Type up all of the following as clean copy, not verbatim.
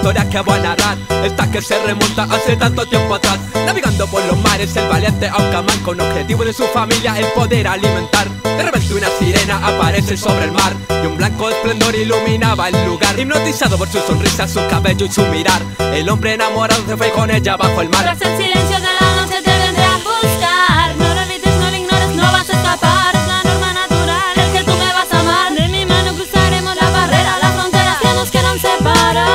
historia que voy a narrar, esta que se remonta hace tanto tiempo atrás. Navegando por los mares, el valiente Aucamán, con objetivo de su familia el poder alimentar. De repente una sirena aparece sobre el mar, y un blanco esplendor iluminaba el lugar. Hipnotizado por su sonrisa, su cabello y su mirar, el hombre enamorado se fue con ella bajo el mar. Tras el silencio de la noche te vendré a buscar. No lo olvides, no lo ignores, no vas a escapar. Es la norma natural, el que tú me vas a amar. De mi mano cruzaremos la barrera, las fronteras que nos quieran separar.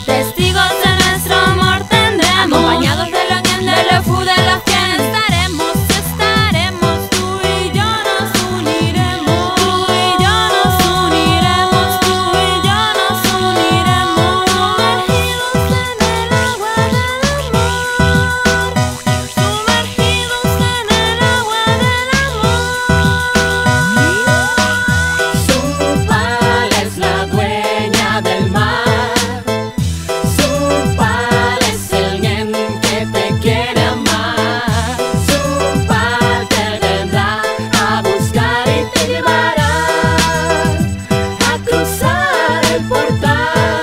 Testigos de nuestro amor tendremos, acompañados de la miel del Efu de la fiel. Estaremos, tú y yo nos uniremos. Tú y yo nos uniremos, tú y yo nos uniremos. Sumergidos en el agua del amor, sumergidos en el agua del amor. Supal es la dueña del mar. Supal es alguien que te quiere amar. Supal te vendrá a buscar y te llevará a cruzar el portal.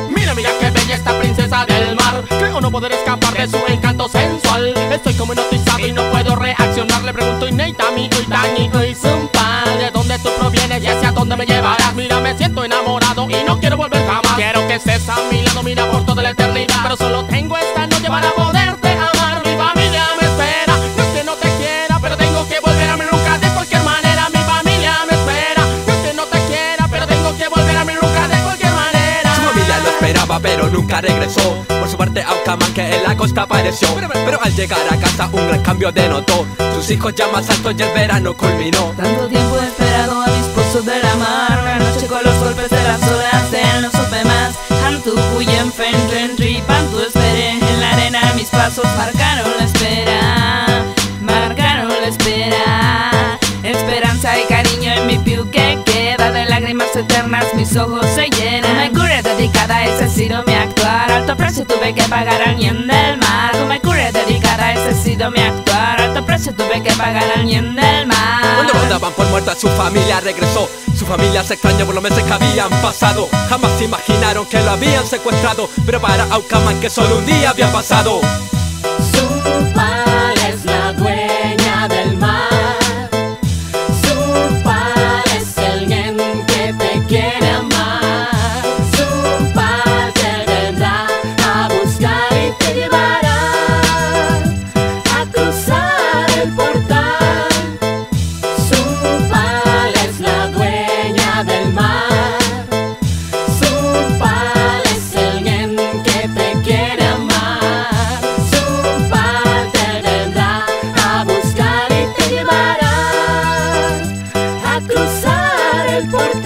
Mira, mira qué bella esta princesa del mar. Creo no poder escapar de su encanto sensual. Estoy como hipnotizado y no puedo reaccionar. Le pregunto Ineitami, Uitani, Supal, ¿de dónde tú provienes y hacia dónde me llevarás? Mira, me siento enamorado y no quiero volver jamás. Quiero que estés a mi lado, mira, por toda la eternidad. Pero solo tengo esta noche para poderte amar. Mi familia me espera, no es que no te quiera, pero tengo que volver a mi nunca de cualquier manera. Mi familia me espera, no es que no te quiera, pero tengo que volver a mi nunca de cualquier manera. Su familia lo esperaba pero nunca regresó. Por su parte Aucamán que en la costa apareció, pero al llegar a casa un gran cambio denotó. Sus hijos ya más altos y el verano culminó. Tanto tiempo he esperado a mi esposo de la mar. Una noche con los golpes de las olas, de él no supe más. Hantu Puyen Fen Tripantu esperé. En la arena mis pasos marcaron la espera, marcaron la espera. Esperanza y cariño en mi piu que queda, de lágrimas eternas mis ojos se llenan. Me curé dedicada, ese ha sido mi actuar. Alto precio tuve que pagar al bien del mar. Me curé dedicada, ese ha sido mi actuar. Alto precio tuve que pagar al bien del mar. Cuando lo daban por muerta su familia regresó. Su familia se extrañó por los meses que habían pasado. Jamás imaginaron que lo habían secuestrado, pero para Aucamán que solo un día había pasado. Supal es la dueña del mar. Supal es alguien que te quiere amar. Supal te vendrá a buscar y te llevará a cruzar el portal. Supal es la dueña del mar. Supal es alguien que te quiere amar. Supal te vendrá a buscar y te llevará a cruzar el portal.